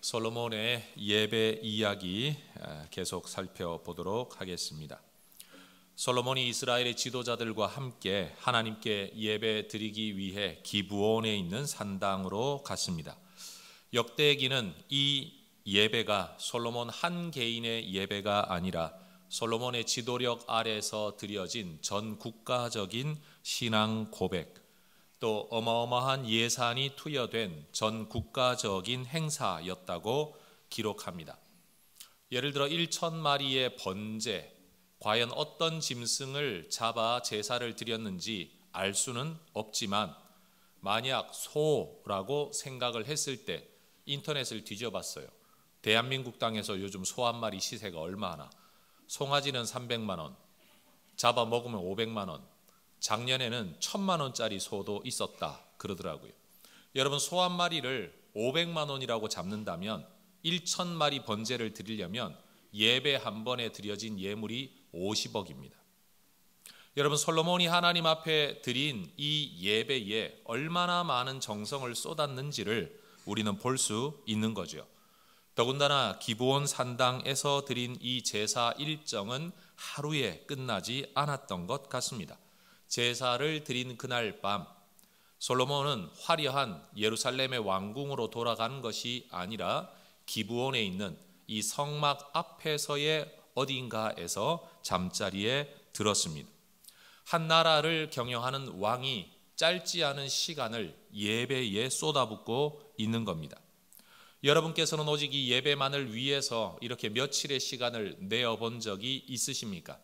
솔로몬의 예배 이야기 계속 살펴보도록 하겠습니다. 솔로몬이 이스라엘의 지도자들과 함께 하나님께 예배 드리기 위해 기브온에 있는 산당으로 갔습니다. 역대기는 이 예배가 솔로몬 한 개인의 예배가 아니라 솔로몬의 지도력 아래서 드려진 전 국가적인 신앙 고백, 또 어마어마한 예산이 투여된 전 국가적인 행사였다고 기록합니다. 예를 들어 1,000마리의 번제, 과연 어떤 짐승을 잡아 제사를 드렸는지 알 수는 없지만 만약 소라고 생각을 했을 때 인터넷을 뒤져봤어요. 대한민국 땅에서 요즘 소 한 마리 시세가 얼마나? 송아지는 300만 원, 잡아 먹으면 500만 원, 작년에는 1,000만 원짜리 소도 있었다 그러더라고요. 여러분, 소 한 마리를 500만 원이라고 잡는다면 1,000마리 번제를 드리려면 예배 한 번에 드려진 예물이 50억입니다. 여러분, 솔로몬이 하나님 앞에 드린 이 예배에 얼마나 많은 정성을 쏟았는지를 우리는 볼 수 있는 거죠. 더군다나 기브온 산당에서 드린 이 제사 일정은 하루에 끝나지 않았던 것 같습니다. 제사를 드린 그날 밤 솔로몬은 화려한 예루살렘의 왕궁으로 돌아간 것이 아니라 기브온에 있는 이 성막 앞에서의 어딘가에서 잠자리에 들었습니다. 한 나라를 경영하는 왕이 짧지 않은 시간을 예배에 쏟아붓고 있는 겁니다. 여러분께서는 오직 이 예배만을 위해서 이렇게 며칠의 시간을 내어본 적이 있으십니까?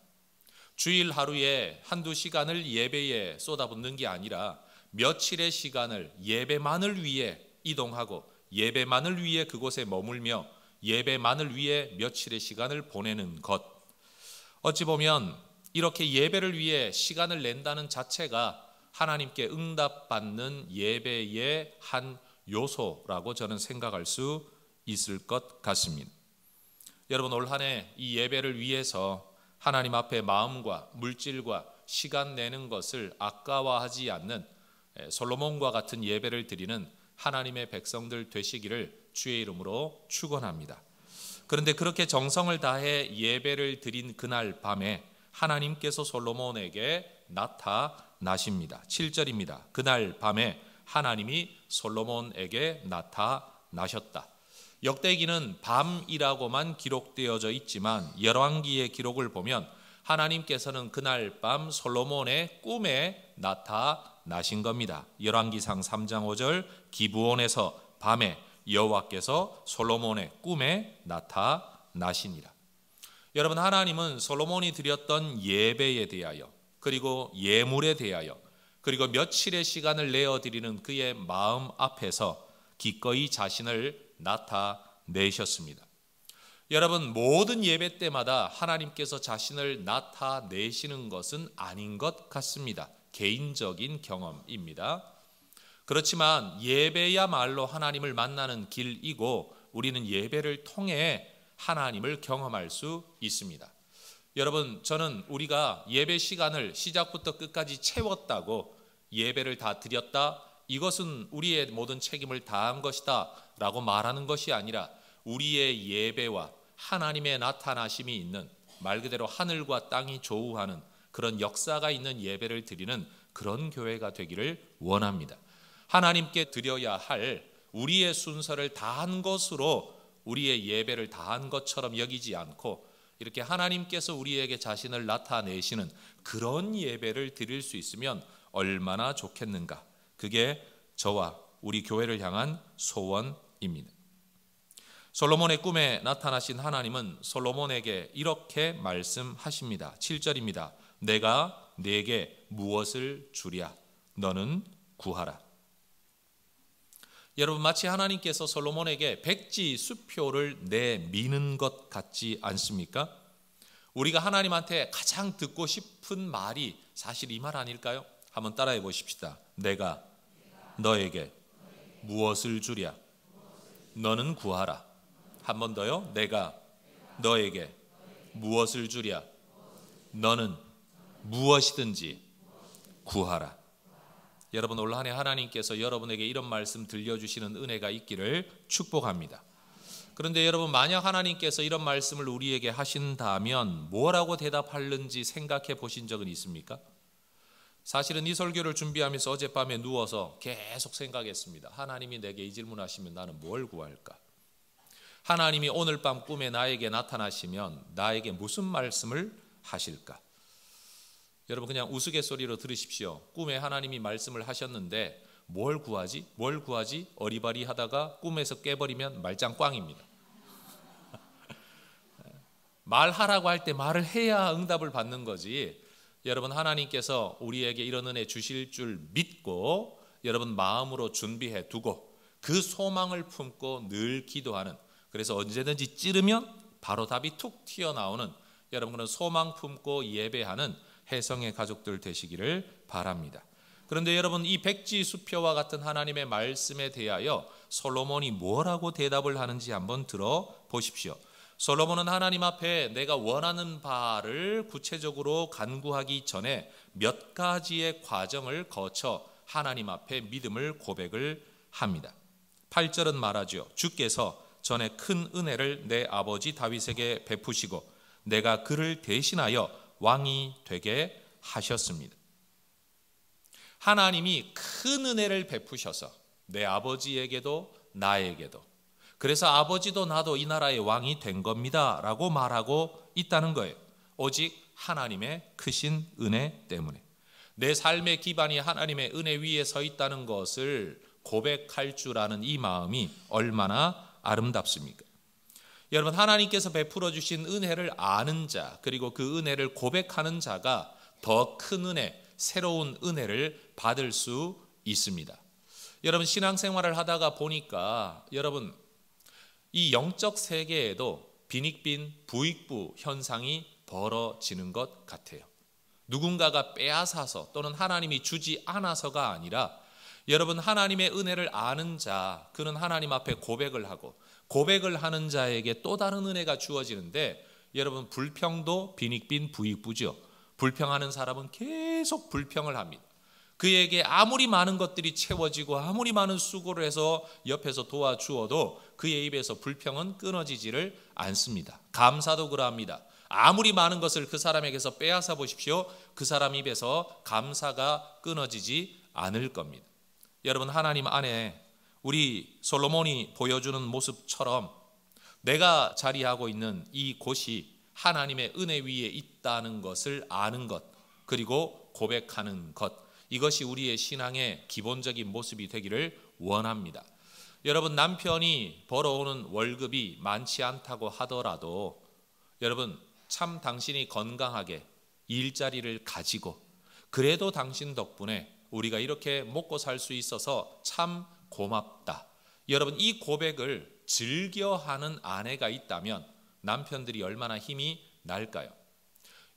주일 하루에 한두 시간을 예배에 쏟아붓는 게 아니라 며칠의 시간을 예배만을 위해 이동하고 예배만을 위해 그곳에 머물며 예배만을 위해 며칠의 시간을 보내는 것. 어찌 보면 이렇게 예배를 위해 시간을 낸다는 자체가 하나님께 응답받는 예배의 한 요소라고 저는 생각할 수 있을 것 같습니다. 여러분, 올 한 해 이 예배를 위해서 하나님 앞에 마음과 물질과 시간 내는 것을 아까워하지 않는 솔로몬과 같은 예배를 드리는 하나님의 백성들 되시기를 주의 이름으로 축원합니다. 그런데 그렇게 정성을 다해 예배를 드린 그날 밤에 하나님께서 솔로몬에게 나타나십니다. 7절입니다. 그날 밤에 하나님이 솔로몬에게 나타나셨다. 역대기는 밤이라고만 기록되어져 있지만 열왕기의 기록을 보면 하나님께서는 그날 밤 솔로몬의 꿈에 나타나신 겁니다. 열왕기상 3장 5절 기브온에서 밤에 여호와께서 솔로몬의 꿈에 나타나시니라. 여러분, 하나님은 솔로몬이 드렸던 예배에 대하여 그리고 예물에 대하여 그리고 며칠의 시간을 내어드리는 그의 마음 앞에서 기꺼이 자신을 나타내셨습니다. 여러분, 모든 예배 때마다 하나님께서 자신을 나타내시는 것은 아닌 것 같습니다. 개인적인 경험입니다. 그렇지만 예배야말로 하나님을 만나는 길이고 우리는 예배를 통해 하나님을 경험할 수 있습니다. 여러분, 저는 우리가 예배 시간을 시작부터 끝까지 채웠다고 예배를 다 드렸다, 이것은 우리의 모든 책임을 다한 것이다 라고 말하는 것이 아니라 우리의 예배와 하나님의 나타나심이 있는, 말 그대로 하늘과 땅이 조우하는 그런 역사가 있는 예배를 드리는 그런 교회가 되기를 원합니다. 하나님께 드려야 할 우리의 순서를 다한 것으로 우리의 예배를 다한 것처럼 여기지 않고 이렇게 하나님께서 우리에게 자신을 나타내시는 그런 예배를 드릴 수 있으면 얼마나 좋겠는가. 그게 저와 우리 교회를 향한 소원입니다. 솔로몬의 꿈에 나타나신 하나님은 솔로몬에게 이렇게 말씀하십니다. 7절입니다. 내가 네게 무엇을 주랴? 너는 구하라. 여러분, 마치 하나님께서 솔로몬에게 백지 수표를 내미는 것 같지 않습니까? 우리가 하나님한테 가장 듣고 싶은 말이 사실 이 말 아닐까요? 한번 따라해 보십시다. 내가 너에게 무엇을 주랴? 너는 구하라. 한 번 더요. 내가 너에게 무엇을 주랴? 너는 무엇이든지 구하라. 여러분, 올 한 해 하나님께서 여러분에게 이런 말씀 들려주시는 은혜가 있기를 축복합니다. 그런데 여러분, 만약 하나님께서 이런 말씀을 우리에게 하신다면 뭐라고 대답하는지 생각해 보신 적은 있습니까? 사실은 이 설교를 준비하면서 어젯밤에 누워서 계속 생각했습니다. 하나님이 내게 이 질문하시면 나는 뭘 구할까? 하나님이 오늘 밤 꿈에 나에게 나타나시면 나에게 무슨 말씀을 하실까? 여러분, 그냥 우스갯소리로 들으십시오. 꿈에 하나님이 말씀을 하셨는데 뭘 구하지? 뭘 구하지? 어리바리 하다가 꿈에서 깨버리면 말짱 꽝입니다. 말하라고 할 때 말을 해야 응답을 받는 거지. 여러분, 하나님께서 우리에게 이런 은혜 주실 줄 믿고 여러분 마음으로 준비해 두고 그 소망을 품고 늘 기도하는, 그래서 언제든지 찌르면 바로 답이 툭 튀어나오는 여러분 그런 소망 품고 예배하는 혜성의 가족들 되시기를 바랍니다. 그런데 여러분, 이 백지수표와 같은 하나님의 말씀에 대하여 솔로몬이 뭐라고 대답을 하는지 한번 들어보십시오. 솔로몬은 하나님 앞에 내가 원하는 바를 구체적으로 간구하기 전에 몇 가지의 과정을 거쳐 하나님 앞에 믿음을 고백을 합니다. 8절은 말하죠. 주께서 전에 큰 은혜를 내 아버지 다윗에게 베푸시고 내가 그를 대신하여 왕이 되게 하셨습니다. 하나님이 큰 은혜를 베푸셔서 내 아버지에게도 나에게도, 그래서 아버지도 나도 이 나라의 왕이 된 겁니다 라고 말하고 있다는 거예요. 오직 하나님의 크신 은혜 때문에 내 삶의 기반이 하나님의 은혜 위에 서 있다는 것을 고백할 줄 아는 이 마음이 얼마나 아름답습니까? 여러분, 하나님께서 베풀어 주신 은혜를 아는 자, 그리고 그 은혜를 고백하는 자가 더 큰 은혜, 새로운 은혜를 받을 수 있습니다. 여러분, 신앙생활을 하다가 보니까 여러분, 이 영적 세계에도 빈익빈 부익부 현상이 벌어지는 것 같아요. 누군가가 빼앗아서 또는 하나님이 주지 않아서가 아니라 여러분, 하나님의 은혜를 아는 자, 그는 하나님 앞에 고백을 하고 고백을 하는 자에게 또 다른 은혜가 주어지는데, 여러분, 불평도 빈익빈 부익부죠. 불평하는 사람은 계속 불평을 합니다. 그에게 아무리 많은 것들이 채워지고 아무리 많은 수고를 해서 옆에서 도와주어도 그의 입에서 불평은 끊어지지를 않습니다. 감사도 그러합니다. 아무리 많은 것을 그 사람에게서 빼앗아 보십시오. 그 사람 입에서 감사가 끊어지지 않을 겁니다. 여러분, 하나님 안에 우리 솔로몬이 보여주는 모습처럼 내가 자리하고 있는 이 곳이 하나님의 은혜 위에 있다는 것을 아는 것, 그리고 고백하는 것, 이것이 우리의 신앙의 기본적인 모습이 되기를 원합니다. 여러분, 남편이 벌어오는 월급이 많지 않다고 하더라도 여러분, 참 당신이 건강하게 일자리를 가지고 그래도 당신 덕분에 우리가 이렇게 먹고 살 수 있어서 참 고맙다. 여러분, 이 고백을 즐겨하는 아내가 있다면 남편들이 얼마나 힘이 날까요?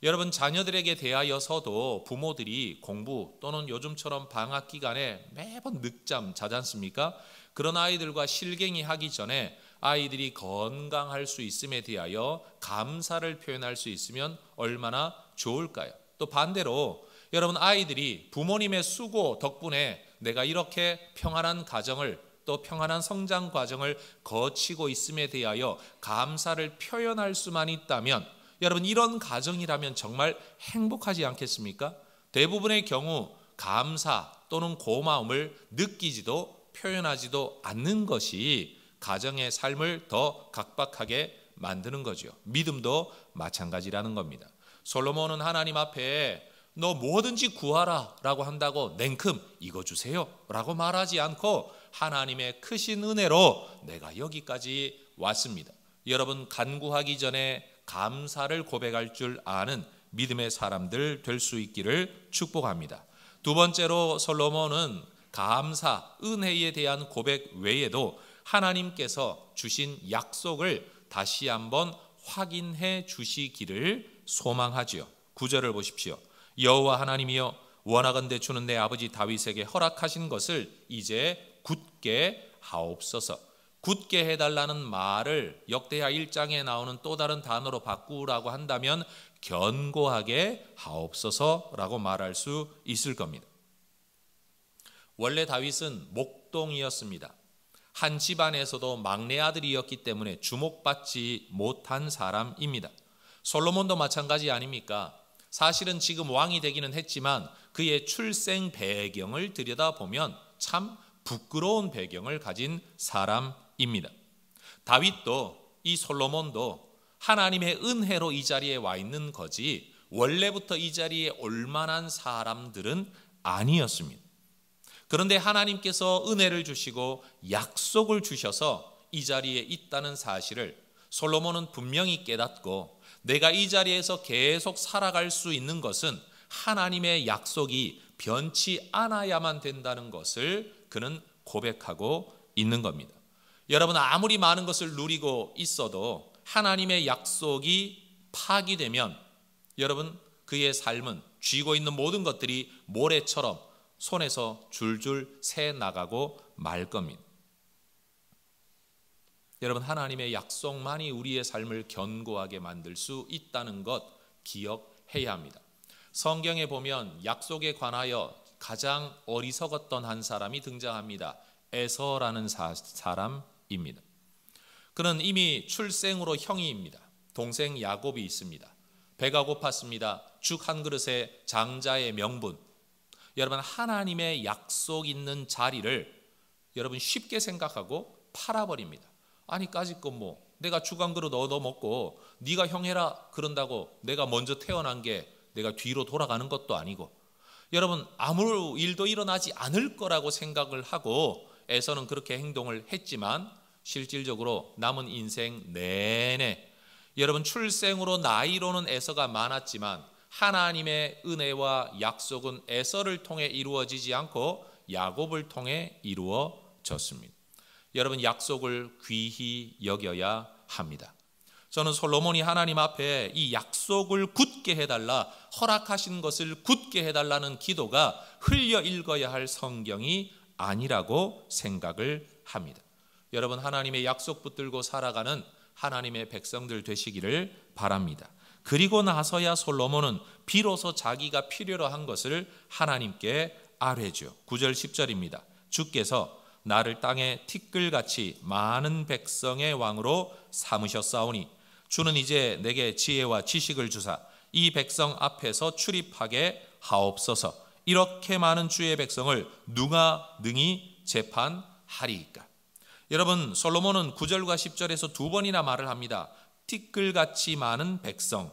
여러분, 자녀들에게 대하여서도 부모들이 공부 또는 요즘처럼 방학 기간에 매번 늦잠 자지 않습니까? 그런 아이들과 실갱이 하기 전에 아이들이 건강할 수 있음에 대하여 감사를 표현할 수 있으면 얼마나 좋을까요? 또 반대로 여러분, 아이들이 부모님의 수고 덕분에 내가 이렇게 평안한 가정을, 또 평안한 성장 과정을 거치고 있음에 대하여 감사를 표현할 수만 있다면 여러분, 이런 가정이라면 정말 행복하지 않겠습니까? 대부분의 경우 감사 또는 고마움을 느끼지도 표현하지도 않는 것이 가정의 삶을 더 각박하게 만드는 거죠. 믿음도 마찬가지라는 겁니다. 솔로몬은 하나님 앞에 너 뭐든지 구하라 라고 한다고 냉큼 이거 주세요 라고 말하지 않고 하나님의 크신 은혜로 내가 여기까지 왔습니다. 여러분, 간구하기 전에 감사를 고백할 줄 아는 믿음의 사람들 될 수 있기를 축복합니다. 두 번째로 솔로몬은 감사, 은혜에 대한 고백 외에도 하나님께서 주신 약속을 다시 한번 확인해 주시기를 소망하지요. 9절을 보십시오. 여호와 하나님이여, 원하건대 주는 내 아버지 다윗에게 허락하신 것을 이제 굳게 하옵소서. 굳게 해달라는 말을 역대하 1장에 나오는 또 다른 단어로 바꾸라고 한다면 견고하게 하옵소서라고 말할 수 있을 겁니다. 원래 다윗은 목동이었습니다. 한 집안에서도 막내 아들이었기 때문에 주목받지 못한 사람입니다. 솔로몬도 마찬가지 아닙니까? 사실은 지금 왕이 되기는 했지만 그의 출생 배경을 들여다보면 참 부끄러운 배경을 가진 사람입니다. 다윗도 이 솔로몬도 하나님의 은혜로 이 자리에 와 있는 거지 원래부터 이 자리에 올 만한 사람들은 아니었습니다. 그런데 하나님께서 은혜를 주시고 약속을 주셔서 이 자리에 있다는 사실을 솔로몬은 분명히 깨닫고 내가 이 자리에서 계속 살아갈 수 있는 것은 하나님의 약속이 변치 않아야만 된다는 것을 그는 고백하고 있는 겁니다. 여러분, 아무리 많은 것을 누리고 있어도 하나님의 약속이 파기되면 여러분 그의 삶은 쥐고 있는 모든 것들이 모래처럼 손에서 줄줄 새 나가고 말 겁니다. 여러분, 하나님의 약속만이 우리의 삶을 견고하게 만들 수 있다는 것 기억해야 합니다. 성경에 보면 약속에 관하여 가장 어리석었던 한 사람이 등장합니다. 에서라는 사람입니다. 그는 이미 출생으로 형이입니다. 동생 야곱이 있습니다. 배가 고팠습니다. 죽 한 그릇에 장자의 명분. 여러분, 하나님의 약속 있는 자리를 여러분 쉽게 생각하고 팔아버립니다. 아니 까짓 건 뭐 내가 죽 한 그릇 얻어 먹고 네가 형 해라 그런다고 내가 먼저 태어난 게 내가 뒤로 돌아가는 것도 아니고 여러분 아무 일도 일어나지 않을 거라고 생각을 하고 에서는 그렇게 행동을 했지만 실질적으로 남은 인생 내내 여러분 출생으로 나이로는 에서가 많았지만 하나님의 은혜와 약속은 에서를 통해 이루어지지 않고 야곱을 통해 이루어졌습니다. 여러분 약속을 귀히 여겨야 합니다. 저는 솔로몬이 하나님 앞에 이 약속을 굳게 해달라, 허락하신 것을 굳게 해달라는 기도가 흘려 읽어야 할 성경이 아니라고 생각을 합니다. 여러분 하나님의 약속 붙들고 살아가는 하나님의 백성들 되시기를 바랍니다. 그리고 나서야 솔로몬은 비로소 자기가 필요로 한 것을 하나님께 아뢰죠. 9절 10절입니다. 주께서 나를 땅에 티끌같이 많은 백성의 왕으로 삼으셨사오니 주는 이제 내게 지혜와 지식을 주사 이 백성 앞에서 출입하게 하옵소서. 이렇게 많은 주의 백성을 누가 능히 재판하리이까. 여러분 솔로몬은 9절과 10절에서 두 번이나 말을 합니다. 티끌같이 많은 백성,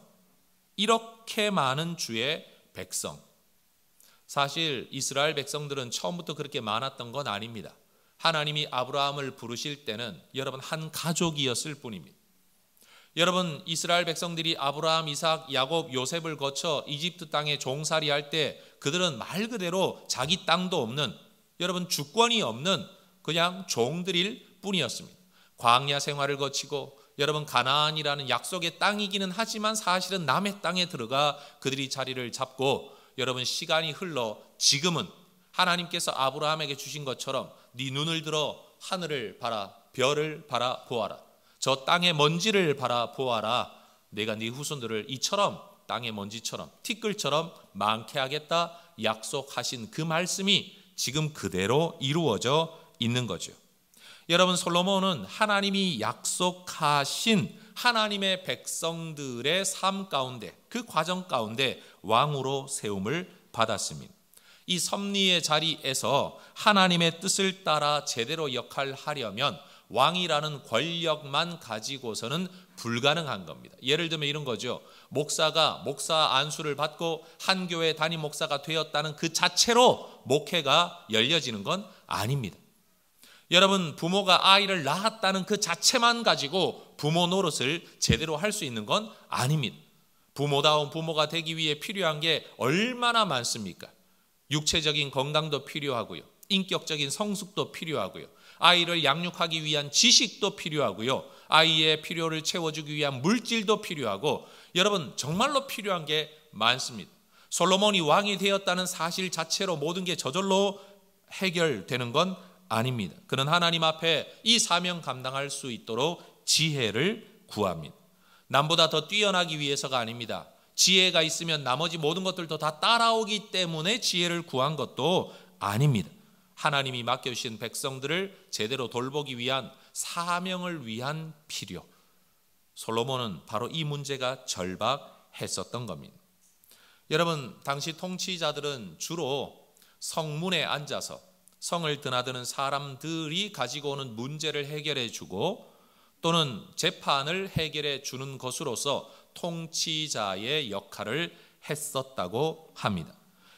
이렇게 많은 주의 백성. 사실 이스라엘 백성들은 처음부터 그렇게 많았던 건 아닙니다. 하나님이 아브라함을 부르실 때는 여러분 한 가족이었을 뿐입니다. 여러분 이스라엘 백성들이 아브라함, 이삭, 야곱, 요셉을 거쳐 이집트 땅에 종살이할 때 그들은 말 그대로 자기 땅도 없는 여러분 주권이 없는 그냥 종들일 뿐이었습니다. 광야 생활을 거치고 여러분 가나안이라는 약속의 땅이기는 하지만 사실은 남의 땅에 들어가 그들이 자리를 잡고 여러분 시간이 흘러 지금은 하나님께서 아브라함에게 주신 것처럼 네 눈을 들어 하늘을 바라 별을 바라 보아라. 저 땅의 먼지를 바라 보아라. 내가 네 후손들을 이처럼 땅의 먼지처럼 티끌처럼 많게 하겠다 약속하신 그 말씀이 지금 그대로 이루어져 있는 거죠. 여러분 솔로몬은 하나님이 약속하신 하나님의 백성들의 삶 가운데 그 과정 가운데 왕으로 세움을 받았습니다. 이 섭리의 자리에서 하나님의 뜻을 따라 제대로 역할하려면 왕이라는 권력만 가지고서는 불가능한 겁니다. 예를 들면 이런 거죠. 목사가 목사 안수를 받고 한 교회 담임 목사가 되었다는 그 자체로 목회가 열려지는 건 아닙니다. 여러분 부모가 아이를 낳았다는 그 자체만 가지고 부모 노릇을 제대로 할 수 있는 건 아닙니다. 부모다운 부모가 되기 위해 필요한 게 얼마나 많습니까? 육체적인 건강도 필요하고요. 인격적인 성숙도 필요하고요. 아이를 양육하기 위한 지식도 필요하고요. 아이의 필요를 채워주기 위한 물질도 필요하고 여러분 정말로 필요한 게 많습니다. 솔로몬이 왕이 되었다는 사실 자체로 모든 게 저절로 해결되는 건 아닙니다. 그는 하나님 앞에 이 사명 감당할 수 있도록 지혜를 구합니다. 남보다 더 뛰어나기 위해서가 아닙니다. 지혜가 있으면 나머지 모든 것들도 다 따라오기 때문에 지혜를 구한 것도 아닙니다. 하나님이 맡겨주신 백성들을 제대로 돌보기 위한 사명을 위한 필요. 솔로몬은 바로 이 문제가 절박했었던 겁니다. 여러분, 당시 통치자들은 주로 성문에 앉아서 성을 드나드는 사람들이 가지고 오는 문제를 해결해 주고 또는 재판을 해결해 주는 것으로서 통치자의 역할을 했었다고 합니다.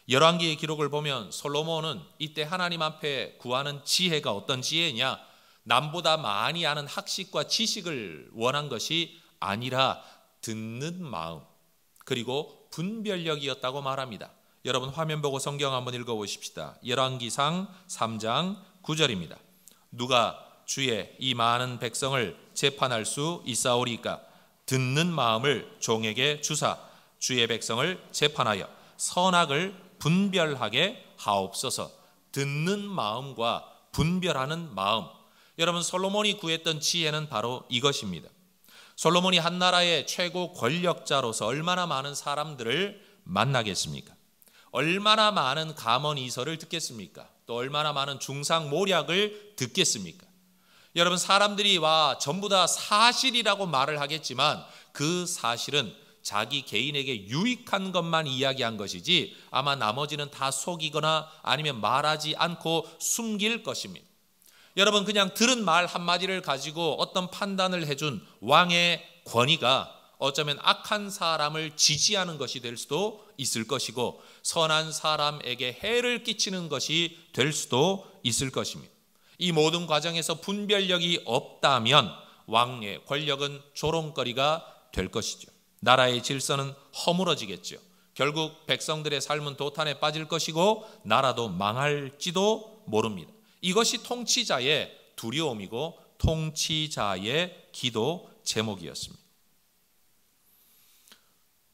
열왕기의 기록을 보면 솔로몬은 이때 하나님 앞에 구하는 지혜가 어떤 지혜냐? 남보다 많이 아는 학식과 지식을 원한 것이 아니라 듣는 마음 그리고 분별력이었다고 말합니다. 여러분 화면 보고 성경 한번 읽어보십시다. 열왕기상 3장 9절입니다. 누가 주의 이 많은 백성을 재판할 수 있사오리까? 듣는 마음을 종에게 주사 주의 백성을 재판하여 선악을 분별하게 하옵소서. 듣는 마음과 분별하는 마음. 여러분 솔로몬이 구했던 지혜는 바로 이것입니다. 솔로몬이 한 나라의 최고 권력자로서 얼마나 많은 사람들을 만나겠습니까? 얼마나 많은 감언이설을 듣겠습니까? 또 얼마나 많은 중상모략을 듣겠습니까? 여러분 사람들이 전부 다 사실이라고 말을 하겠지만 그 사실은 자기 개인에게 유익한 것만 이야기한 것이지 아마 나머지는 다 속이거나 아니면 말하지 않고 숨길 것입니다. 여러분 그냥 들은 말 한마디를 가지고 어떤 판단을 해준 왕의 권위가 어쩌면 악한 사람을 지지하는 것이 될 수도 있을 것이고 선한 사람에게 해를 끼치는 것이 될 수도 있을 것입니다. 이 모든 과정에서 분별력이 없다면 왕의 권력은 조롱거리가 될 것이죠. 나라의 질서는 허물어지겠죠. 결국 백성들의 삶은 도탄에 빠질 것이고 나라도 망할지도 모릅니다. 이것이 통치자의 두려움이고 통치자의 기도 제목이었습니다.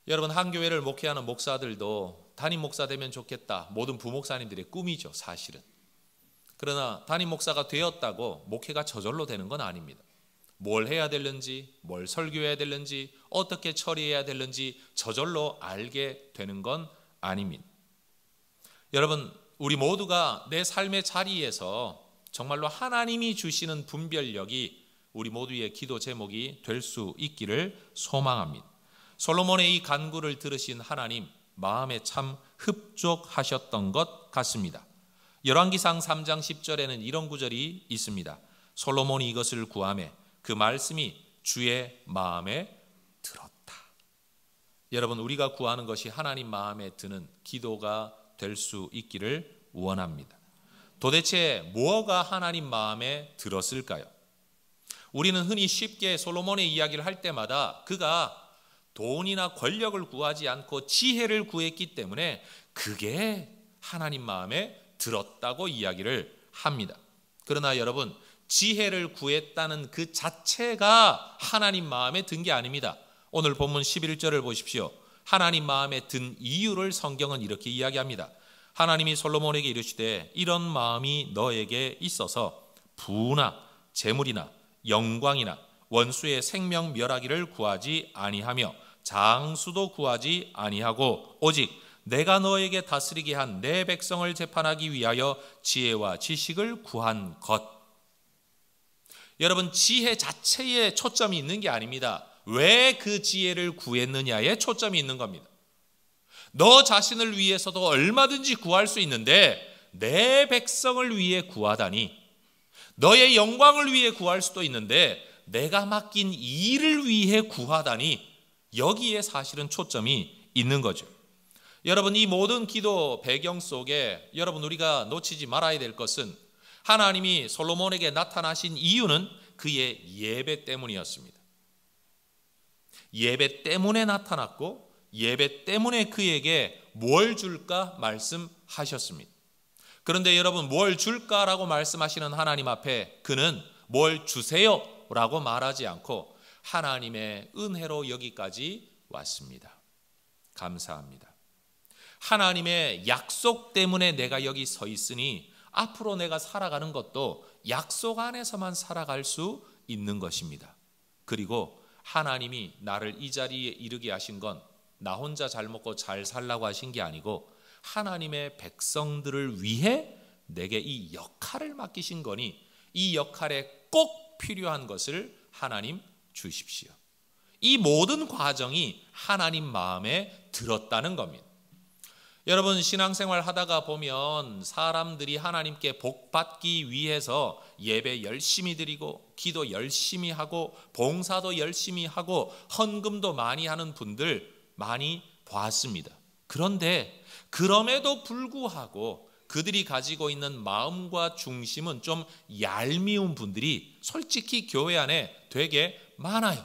여러분 한 교회를 목회하는 목사들도 담임 목사 되면 좋겠다. 모든 부목사님들의 꿈이죠, 사실은. 그러나 담임 목사가 되었다고 목회가 저절로 되는 건 아닙니다. 뭘 해야 되는지, 뭘 설교해야 되는지, 어떻게 처리해야 되는지 저절로 알게 되는 건 아닙니다. 여러분, 우리 모두가 내 삶의 자리에서 정말로 하나님이 주시는 분별력이 우리 모두의 기도 제목이 될 수 있기를 소망합니다. 솔로몬의 이 간구를 들으신 하나님, 마음에 참 흡족하셨던 것 같습니다. 열왕기상 3장 10절에는 이런 구절이 있습니다. 솔로몬이 이것을 구하매 그 말씀이 주의 마음에 들었다. 여러분 우리가 구하는 것이 하나님 마음에 드는 기도가 될 수 있기를 원합니다. 도대체 뭐가 하나님 마음에 들었을까요? 우리는 흔히 쉽게 솔로몬의 이야기를 할 때마다 그가 돈이나 권력을 구하지 않고 지혜를 구했기 때문에 그게 하나님 마음에 들었다고 이야기를 합니다. 그러나 여러분 지혜를 구했다는 그 자체가 하나님 마음에 든 게 아닙니다. 오늘 본문 11절을 보십시오. 하나님 마음에 든 이유를 성경은 이렇게 이야기합니다. 하나님이 솔로몬에게 이르시되 이런 마음이 너에게 있어서 부나 재물이나 영광이나 원수의 생명 멸하기를 구하지 아니하며 장수도 구하지 아니하고 오직 내가 너에게 다스리게 한 내 백성을 재판하기 위하여 지혜와 지식을 구한 것. 여러분 지혜 자체에 초점이 있는 게 아닙니다. 왜 그 지혜를 구했느냐에 초점이 있는 겁니다. 너 자신을 위해서도 얼마든지 구할 수 있는데 내 백성을 위해 구하다니, 너의 영광을 위해 구할 수도 있는데 내가 맡긴 일을 위해 구하다니, 여기에 사실은 초점이 있는 거죠. 여러분 이 모든 기도 배경 속에 여러분 우리가 놓치지 말아야 될 것은 하나님이 솔로몬에게 나타나신 이유는 그의 예배 때문이었습니다. 예배 때문에 나타났고 예배 때문에 그에게 뭘 줄까 말씀하셨습니다. 그런데 여러분 뭘 줄까라고 말씀하시는 하나님 앞에 그는 뭘 주세요 라고 말하지 않고 하나님의 은혜로 여기까지 왔습니다. 감사합니다. 하나님의 약속 때문에 내가 여기 서 있으니 앞으로 내가 살아가는 것도 약속 안에서만 살아갈 수 있는 것입니다. 그리고 하나님이 나를 이 자리에 이르게 하신 건 나 혼자 잘 먹고 잘 살라고 하신 게 아니고 하나님의 백성들을 위해 내게 이 역할을 맡기신 거니 이 역할에 꼭 필요한 것을 하나님 주십시오. 이 모든 과정이 하나님 마음에 들었다는 겁니다. 여러분, 신앙생활 하다가 보면 사람들이 하나님께 복 받기 위해서 예배 열심히 드리고 기도 열심히 하고 봉사도 열심히 하고 헌금도 많이 하는 분들 많이 봤습니다. 그런데 그럼에도 불구하고 그들이 가지고 있는 마음과 중심은 좀 얄미운 분들이 솔직히 교회 안에 되게 많아요.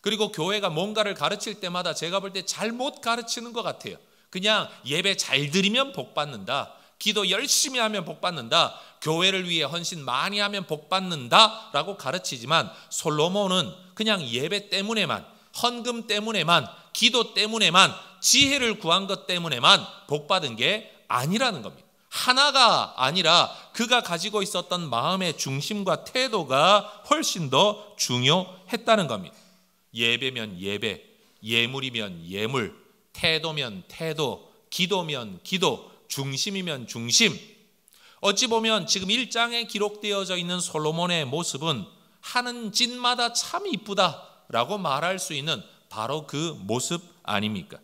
그리고 교회가 뭔가를 가르칠 때마다 제가 볼 때 잘못 가르치는 것 같아요. 그냥 예배 잘 드리면 복 받는다, 기도 열심히 하면 복 받는다, 교회를 위해 헌신 많이 하면 복 받는다 라고 가르치지만 솔로몬은 그냥 예배 때문에만, 헌금 때문에만, 기도 때문에만, 지혜를 구한 것 때문에만 복 받은 게 아니라는 겁니다. 하나가 아니라 그가 가지고 있었던 마음의 중심과 태도가 훨씬 더 중요했다는 겁니다. 예배면 예배, 예물이면 예물, 태도면 태도, 기도면 기도, 중심이면 중심. 어찌 보면 지금 1장에 기록되어져 있는 솔로몬의 모습은 하는 짓마다 참 이쁘다라고 말할 수 있는 바로 그 모습 아닙니까?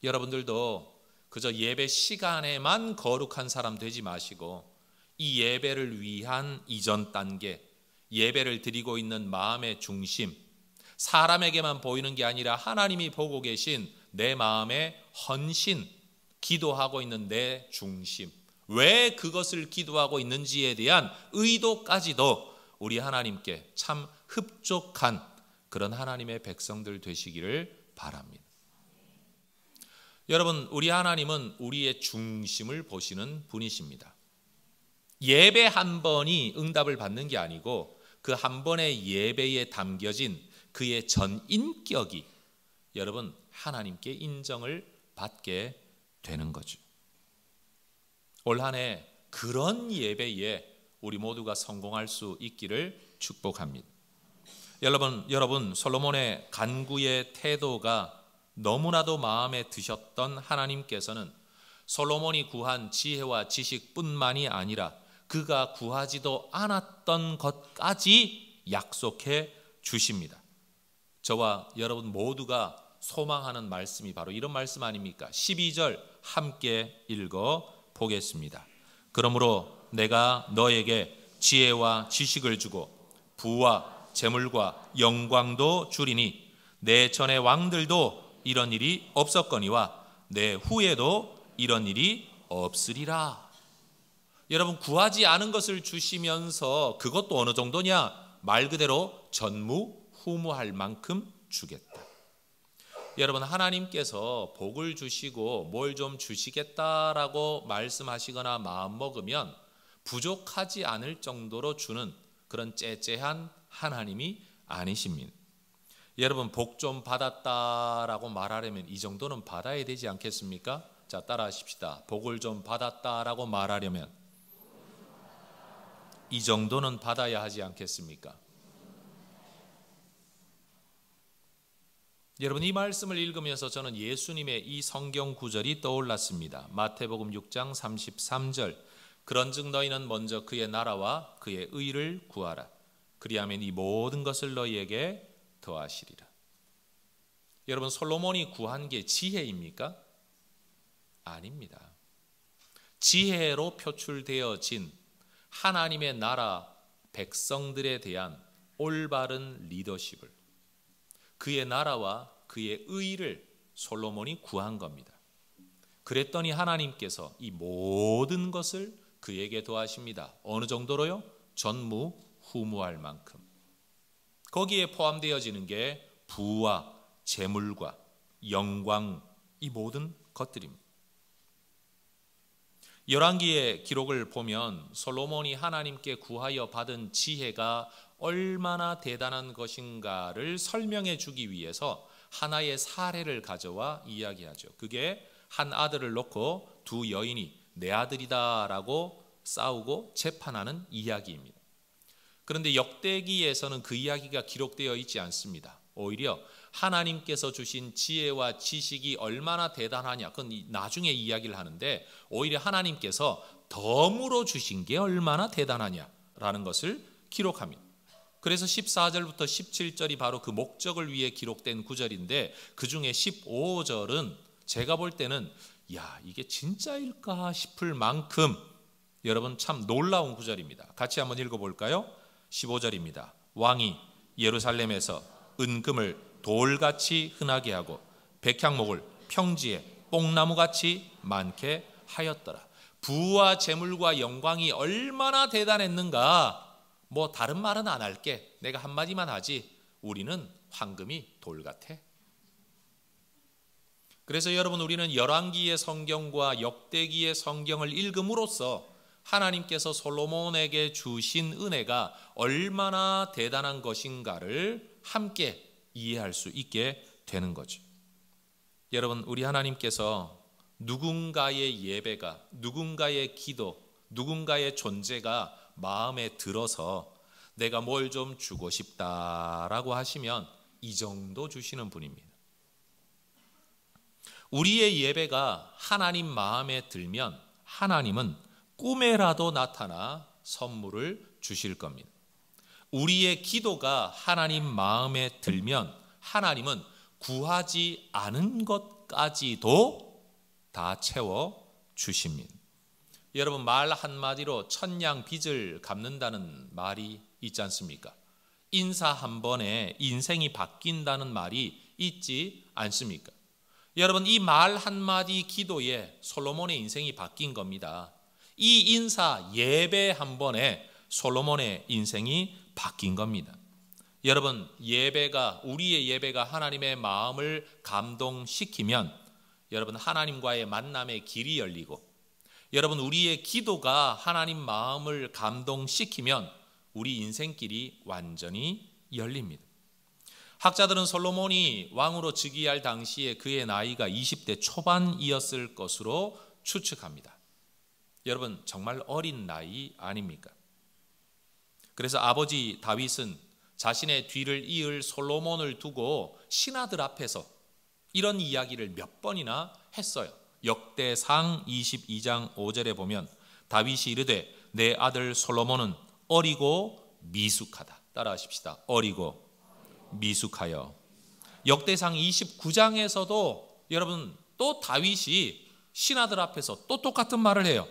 여러분들도 그저 예배 시간에만 거룩한 사람 되지 마시고 이 예배를 위한 이전 단계, 예배를 드리고 있는 마음의 중심, 사람에게만 보이는 게 아니라 하나님이 보고 계신 내 마음의 헌신, 기도하고 있는 내 중심, 왜 그것을 기도하고 있는지에 대한 의도까지도 우리 하나님께 참 흡족한 그런 하나님의 백성들 되시기를 바랍니다. 여러분, 우리 하나님은 우리의 중심을 보시는 분이십니다. 예배 한 번이 응답을 받는 게 아니고 그 한 번의 예배에 담겨진 그의 전 인격이 여러분 하나님께 인정을 받게 되는 거죠. 올 한 해 그런 예배에 우리 모두가 성공할 수 있기를 축복합니다. 여러분 솔로몬의 간구의 태도가 너무나도 마음에 드셨던 하나님께서는 솔로몬이 구한 지혜와 지식뿐만이 아니라 그가 구하지도 않았던 것까지 약속해 주십니다. 저와 여러분 모두가 소망하는 말씀이 바로 이런 말씀 아닙니까? 12절 함께 읽어 보겠습니다. 그러므로 내가 너에게 지혜와 지식을 주고 부와 재물과 영광도 주리니 내 전의 왕들도 이런 일이 없었거니와 내 후에도 이런 일이 없으리라. 여러분, 구하지 않은 것을 주시면서 그것도 어느 정도냐? 말 그대로 전무후무할 만큼 주겠다. 여러분, 하나님께서 복을 주시고 뭘 좀 주시겠다라고 말씀하시거나 마음먹으면 부족하지 않을 정도로 주는 그런 째째한 하나님이 아니십니다. 여러분, 복 좀 받았다라고 말하려면 이 정도는 받아야 되지 않겠습니까? 자, 따라하십시다. 복을 좀 받았다라고 말하려면 이 정도는 받아야 하지 않겠습니까? 여러분, 이 말씀을 읽으면서 저는 예수님의 이 성경 구절이 떠올랐습니다. 마태복음 6장 33절. 그런즉 너희는 먼저 그의 나라와 그의 의를 구하라. 그리하면 이 모든 것을 너희에게 더하시리라. 여러분, 솔로몬이 구한 게 지혜입니까? 아닙니다. 지혜로 표출되어진 하나님의 나라 백성들에 대한 올바른 리더십을, 그의 나라와 그의 의를 솔로몬이 구한 겁니다. 그랬더니 하나님께서 이 모든 것을 그에게 더하십니다. 어느 정도로요? 전무후무할 만큼. 거기에 포함되어지는 게 부와 재물과 영광, 이 모든 것들입니다. 열왕기의 기록을 보면 솔로몬이 하나님께 구하여 받은 지혜가 얼마나 대단한 것인가를 설명해 주기 위해서 하나의 사례를 가져와 이야기하죠. 그게 한 아들을 놓고 두 여인이 내 아들이다라고 싸우고 재판하는 이야기입니다. 그런데 역대기에서는 그 이야기가 기록되어 있지 않습니다. 오히려 하나님께서 주신 지혜와 지식이 얼마나 대단하냐, 그건 나중에 이야기를 하는데, 오히려 하나님께서 덤으로 주신 게 얼마나 대단하냐라는 것을 기록합니다. 그래서 14절부터 17절이 바로 그 목적을 위해 기록된 구절인데, 그 중에 15절은 제가 볼 때는 이게 진짜일까 싶을 만큼 여러분 참 놀라운 구절입니다. 같이 한번 읽어볼까요? 15절입니다. 왕이 예루살렘에서 은금을 돌같이 흔하게 하고 백향목을 평지에 뽕나무같이 많게 하였더라. 부와 재물과 영광이 얼마나 대단했는가. 뭐 다른 말은 안 할게. 내가 한마디만 하지. 우리는 황금이 돌 같아. 그래서 여러분, 우리는 열왕기의 성경과 역대기의 성경을 읽음으로써 하나님께서 솔로몬에게 주신 은혜가 얼마나 대단한 것인가를 함께 이해할 수 있게 되는 거죠. 여러분, 우리 하나님께서 누군가의 예배가, 누군가의 기도, 누군가의 존재가 마음에 들어서 내가 뭘 좀 주고 싶다라고 하시면 이 정도 주시는 분입니다. 우리의 예배가 하나님 마음에 들면 하나님은 꿈에라도 나타나 선물을 주실 겁니다. 우리의 기도가 하나님 마음에 들면 하나님은 구하지 않은 것까지도 다 채워 주십니다. 여러분, 말 한마디로 천냥 빚을 갚는다는 말이 있지 않습니까? 인사 한 번에 인생이 바뀐다는 말이 있지 않습니까? 여러분, 이 말 한마디 기도에 솔로몬의 인생이 바뀐 겁니다. 이 인사 예배 한 번에 솔로몬의 인생이 바뀐 겁니다. 여러분, 우리의 예배가 하나님의 마음을 감동시키면 여러분, 하나님과의 만남의 길이 열리고, 여러분, 우리의 기도가 하나님 마음을 감동시키면 우리 인생길이 완전히 열립니다. 학자들은 솔로몬이 왕으로 즉위할 당시에 그의 나이가 20대 초반이었을 것으로 추측합니다. 여러분, 정말 어린 나이 아닙니까? 그래서 아버지 다윗은 자신의 뒤를 이을 솔로몬을 두고 신하들 앞에서 이런 이야기를 몇 번이나 했어요. 역대상 22장 5절에 보면 다윗이 이르되 내 아들 솔로몬은 어리고 미숙하다. 따라하십시다. 어리고 미숙하여. 역대상 29장에서도 여러분 또 다윗이 신하들 앞에서 또 똑같은 말을 해요.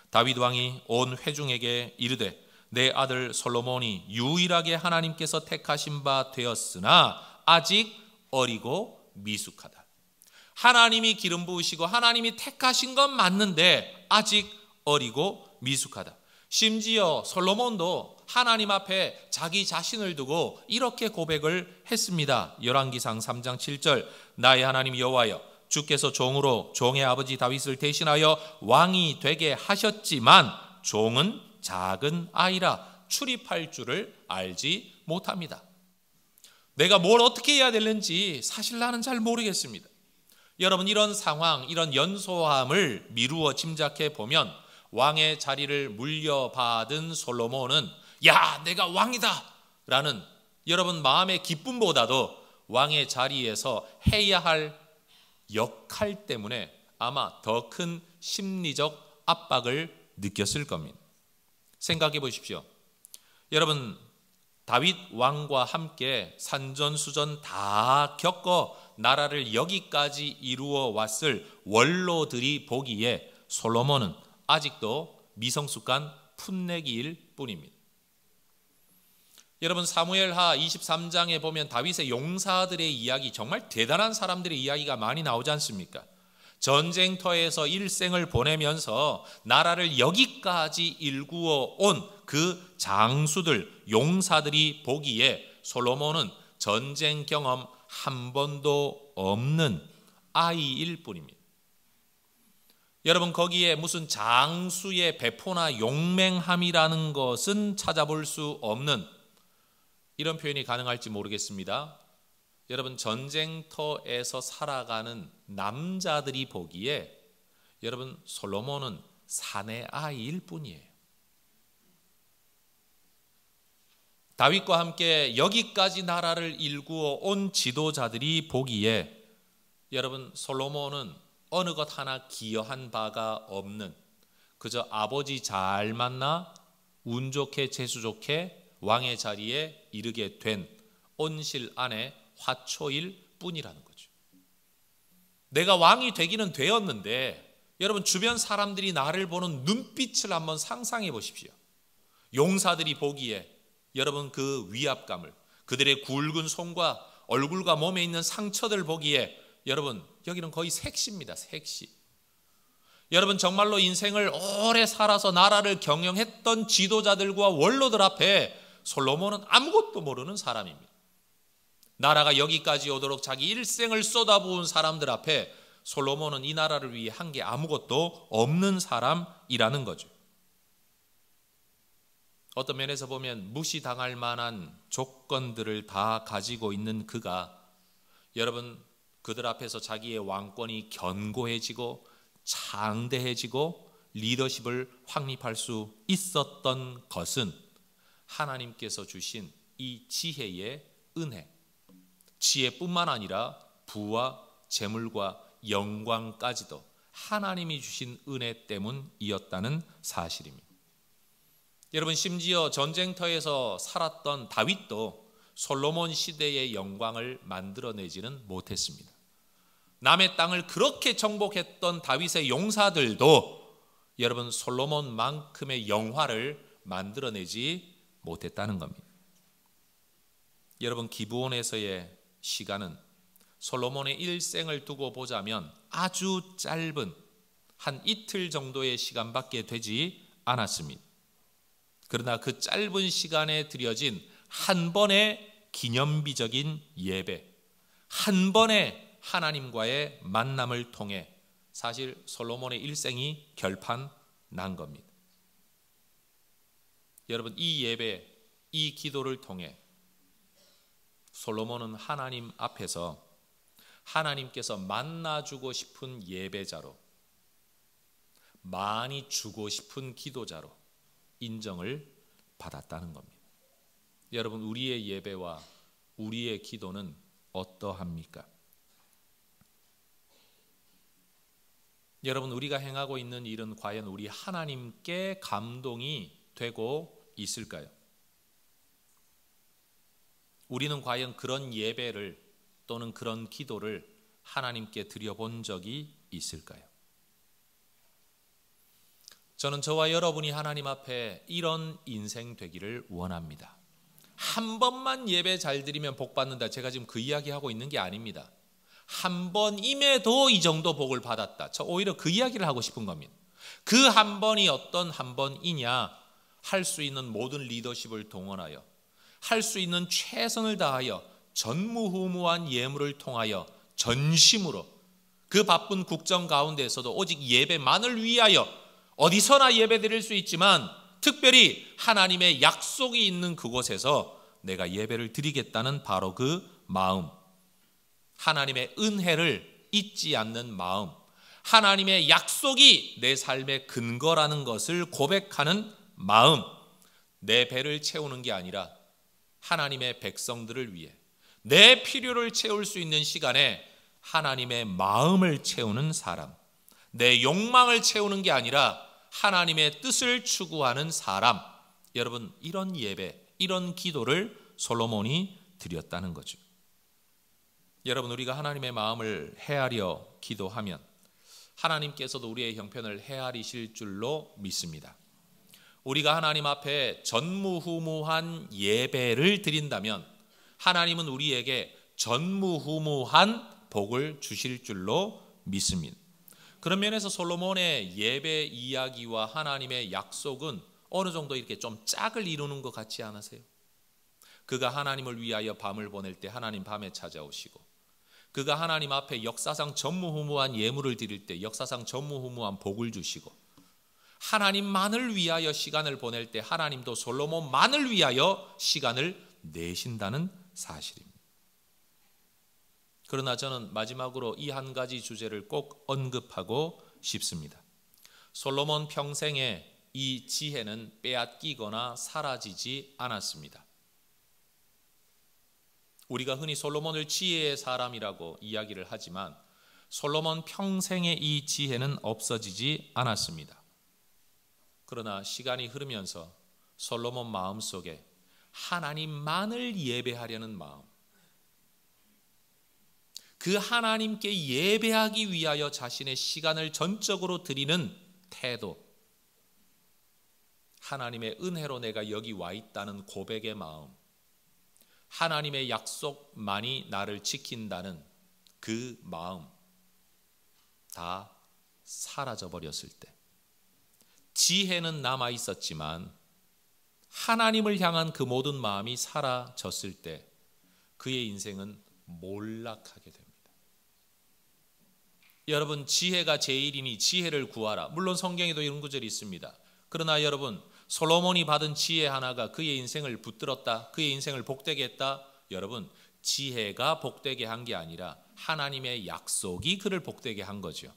다윗 왕이 온 회중에게 이르되 내 아들 솔로몬이 유일하게 하나님께서 택하신 바 되었으나 아직 어리고 미숙하다. 하나님이 기름 부으시고 하나님이 택하신 건 맞는데 아직 어리고 미숙하다. 심지어 솔로몬도 하나님 앞에 자기 자신을 두고 이렇게 고백을 했습니다. 열왕기상 3장 7절 나의 하나님 여호와여 주께서 종으로 종의 아버지 다윗을 대신하여 왕이 되게 하셨지만 종은 작은 아이라 출입할 줄을 알지 못합니다. 내가 뭘 어떻게 해야 되는지 사실 나는 잘 모르겠습니다. 여러분, 이런 상황, 이런 연소함을 미루어 짐작해 보면 왕의 자리를 물려받은 솔로몬은 야, 내가 왕이다 라는 여러분 마음의 기쁨보다도 왕의 자리에서 해야 할 역할 때문에 아마 더 큰 심리적 압박을 느꼈을 겁니다. 생각해 보십시오. 여러분, 다윗 왕과 함께 산전수전 다 겪어 나라를 여기까지 이루어 왔을 원로들이 보기에 솔로몬은 아직도 미성숙한 풋내기일 뿐입니다. 여러분, 사무엘하 23장에 보면 다윗의 용사들의 이야기, 정말 대단한 사람들의 이야기가 많이 나오지 않습니까? 전쟁터에서 일생을 보내면서 나라를 여기까지 일구어 온 그 장수들, 용사들이 보기에 솔로몬은 전쟁 경험 한 번도 없는 아이일 뿐입니다. 여러분, 거기에 무슨 장수의 배포나 용맹함이라는 것은 찾아볼 수 없는, 이런 표현이 가능할지 모르겠습니다. 여러분, 전쟁터에서 살아가는 남자들이 보기에 여러분 솔로몬은 사내 아이일 뿐이에요. 다윗과 함께 여기까지 나라를 일구어 온 지도자들이 보기에 여러분 솔로몬은 어느 것 하나 기여한 바가 없는 그저 아버지 잘 만나 운 좋게 재수 좋게 왕의 자리에 이르게 된 온실 안의 화초일 뿐이라는 거죠. 내가 왕이 되기는 되었는데 여러분 주변 사람들이 나를 보는 눈빛을 한번 상상해 보십시오. 용사들이 보기에 여러분 그 위압감을, 그들의 굵은 손과 얼굴과 몸에 있는 상처들 보기에 여러분 여기는 거의 색시입니다. 색시. 여러분 정말로 인생을 오래 살아서 나라를 경영했던 지도자들과 원로들 앞에 솔로몬은 아무것도 모르는 사람입니다. 나라가 여기까지 오도록 자기 일생을 쏟아부은 사람들 앞에 솔로몬은 이 나라를 위해 한 게 아무것도 없는 사람이라는 거죠. 어떤 면에서 보면 무시당할 만한 조건들을 다 가지고 있는 그가 여러분 그들 앞에서 자기의 왕권이 견고해지고 장대해지고 리더십을 확립할 수 있었던 것은 하나님께서 주신 이 지혜의 은혜, 지혜뿐만 아니라 부와 재물과 영광까지도 하나님이 주신 은혜 때문이었다는 사실입니다. 여러분 심지어 전쟁터에서 살았던 다윗도 솔로몬 시대의 영광을 만들어내지는 못했습니다. 남의 땅을 그렇게 정복했던 다윗의 용사들도 여러분 솔로몬만큼의 영화를 만들어내지 못했다는 겁니다. 여러분 기브온에서의 시간은 솔로몬의 일생을 두고 보자면 아주 짧은 한 이틀 정도의 시간밖에 되지 않았습니다. 그러나 그 짧은 시간에 드려진 한 번의 기념비적인 예배, 한 번의 하나님과의 만남을 통해 사실 솔로몬의 일생이 결판 난 겁니다. 여러분 이 예배, 이 기도를 통해 솔로몬은 하나님 앞에서 하나님께서 만나주고 싶은 예배자로, 많이 주고 싶은 기도자로 인정을 받았다는 겁니다. 여러분 우리의 예배와 우리의 기도는 어떠합니까? 여러분 우리가 행하고 있는 일은 과연 우리 하나님께 감동이 되고 있을까요? 우리는 과연 그런 예배를 또는 그런 기도를 하나님께 드려본 적이 있을까요? 저는 저와 여러분이 하나님 앞에 이런 인생 되기를 원합니다. 한 번만 예배 잘 드리면 복 받는다. 제가 지금 그 이야기하고 있는 게 아닙니다. 한 번임에도 이 정도 복을 받았다. 저 오히려 그 이야기를 하고 싶은 겁니다. 그 한 번이 어떤 한 번이냐? 할 수 있는 모든 리더십을 동원하여 할 수 있는 최선을 다하여 전무후무한 예물을 통하여 전심으로 그 바쁜 국정 가운데에서도 오직 예배만을 위하여 어디서나 예배 드릴 수 있지만 특별히 하나님의 약속이 있는 그곳에서 내가 예배를 드리겠다는 바로 그 마음, 하나님의 은혜를 잊지 않는 마음, 하나님의 약속이 내 삶의 근거라는 것을 고백하는 마음, 내 배를 채우는 게 아니라 하나님의 백성들을 위해 내 필요를 채울 수 있는 시간에 하나님의 마음을 채우는 사람, 내 욕망을 채우는 게 아니라 하나님의 뜻을 추구하는 사람, 여러분 이런 예배, 이런 기도를 솔로몬이 드렸다는 거죠. 여러분 우리가 하나님의 마음을 헤아려 기도하면 하나님께서도 우리의 형편을 헤아리실 줄로 믿습니다. 우리가 하나님 앞에 전무후무한 예배를 드린다면 하나님은 우리에게 전무후무한 복을 주실 줄로 믿습니다. 그런 면에서 솔로몬의 예배 이야기와 하나님의 약속은 어느 정도 이렇게 좀 짝을 이루는 것 같지 않으세요? 그가 하나님을 위하여 밤을 보낼 때 하나님 밤에 찾아오시고, 그가 하나님 앞에 역사상 전무후무한 예물을 드릴 때 역사상 전무후무한 복을 주시고, 하나님만을 위하여 시간을 보낼 때 하나님도 솔로몬만을 위하여 시간을 내신다는 사실입니다. 그러나 저는 마지막으로 이 한 가지 주제를 꼭 언급하고 싶습니다. 솔로몬 평생에 이 지혜는 빼앗기거나 사라지지 않았습니다. 우리가 흔히 솔로몬을 지혜의 사람이라고 이야기를 하지만 솔로몬 평생의 이 지혜는 없어지지 않았습니다. 그러나 시간이 흐르면서 솔로몬 마음속에 하나님만을 예배하려는 마음, 그 하나님께 예배하기 위하여 자신의 시간을 전적으로 드리는 태도, 하나님의 은혜로 내가 여기 와 있다는 고백의 마음, 하나님의 약속만이 나를 지킨다는 그 마음 다 사라져 버렸을 때, 지혜는 남아 있었지만 하나님을 향한 그 모든 마음이 사라졌을 때 그의 인생은 몰락하게 됩니다. 여러분, 지혜가 제일이니 지혜를 구하라. 물론 성경에도 이런 구절이 있습니다. 그러나 여러분, 솔로몬이 받은 지혜 하나가 그의 인생을 붙들었다, 그의 인생을 복되게 했다. 여러분, 지혜가 복되게 한 게 아니라 하나님의 약속이 그를 복되게 한 거죠.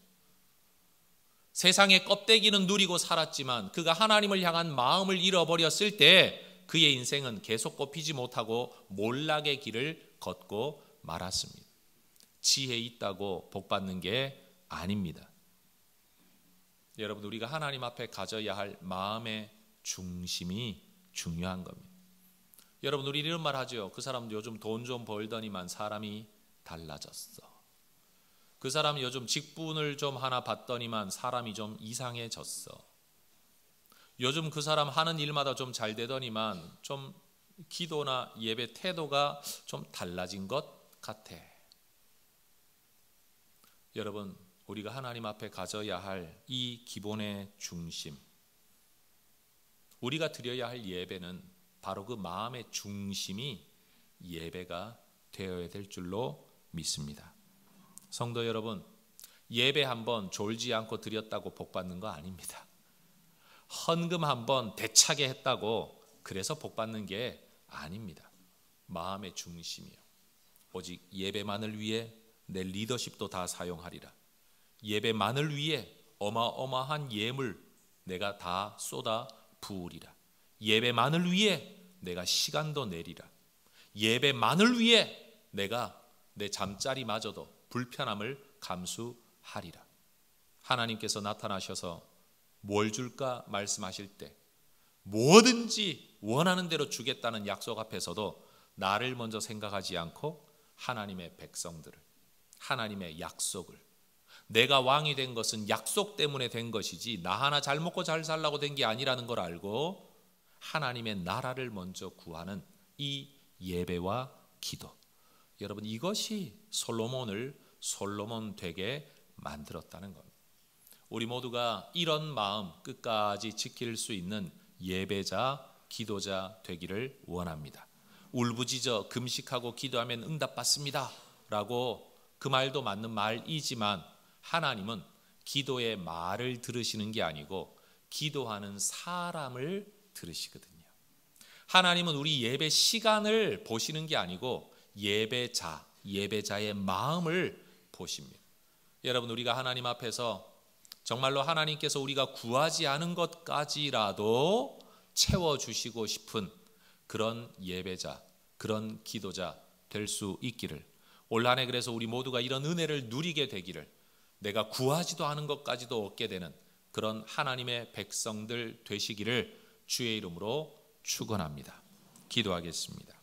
세상의 껍데기는 누리고 살았지만 그가 하나님을 향한 마음을 잃어버렸을 때 그의 인생은 계속 꼽히지 못하고 몰락의 길을 걷고 말았습니다. 지혜 있다고 복받는 게 아닙니다. 여러분, 우리가 하나님 앞에 가져야 할 마음의 중심이 중요한 겁니다. 여러분, 우리 이런 말 하죠. 그 사람 요즘 돈 좀 벌더니만 사람이 달라졌어. 그 사람 요즘 직분을 좀 하나 받더니만 사람이 좀 이상해졌어. 요즘 그 사람 하는 일마다 좀 잘 되더니만 좀 기도나 예배 태도가 좀 달라진 것 같아. 여러분, 우리가 하나님 앞에 가져야 할 이 기본의 중심, 우리가 드려야 할 예배는 바로 그 마음의 중심이 예배가 되어야 될 줄로 믿습니다. 성도 여러분, 예배 한번 졸지 않고 드렸다고 복받는 거 아닙니다. 헌금 한번 대차게 했다고 그래서 복받는 게 아닙니다. 마음의 중심이요. 오직 예배만을 위해 내 리더십도 다 사용하리라. 예배만을 위해 어마어마한 예물 내가 다 쏟아 부으리라. 예배만을 위해 내가 시간도 내리라. 예배만을 위해 내가 내 잠자리마저도 불편함을 감수하리라. 하나님께서 나타나셔서 뭘 줄까 말씀하실 때 뭐든지 원하는 대로 주겠다는 약속 앞에서도 나를 먼저 생각하지 않고 하나님의 백성들을, 하나님의 약속을, 내가 왕이 된 것은 약속 때문에 된 것이지 나 하나 잘 먹고 잘 살라고 된 게 아니라는 걸 알고 하나님의 나라를 먼저 구하는 이 예배와 기도, 여러분, 이것이 솔로몬을 솔로몬 되게 만들었다는 겁니다. 우리 모두가 이런 마음 끝까지 지킬 수 있는 예배자, 기도자 되기를 원합니다. 울부짖어 금식하고 기도하면 응답받습니다 라고 그 말도 맞는 말이지만 하나님은 기도의 말을 들으시는 게 아니고 기도하는 사람을 들으시거든요. 하나님은 우리 예배 시간을 보시는 게 아니고 예배자, 예배자의 마음을 보십니다. 여러분, 우리가 하나님 앞에서 정말로 하나님께서 우리가 구하지 않은 것까지라도 채워주시고 싶은 그런 예배자, 그런 기도자 될 수 있기를, 올 한 해 그래서 우리 모두가 이런 은혜를 누리게 되기를, 내가 구하지도 않은 것까지도 얻게 되는 그런 하나님의 백성들 되시기를 주의 이름으로 축원합니다. 기도하겠습니다.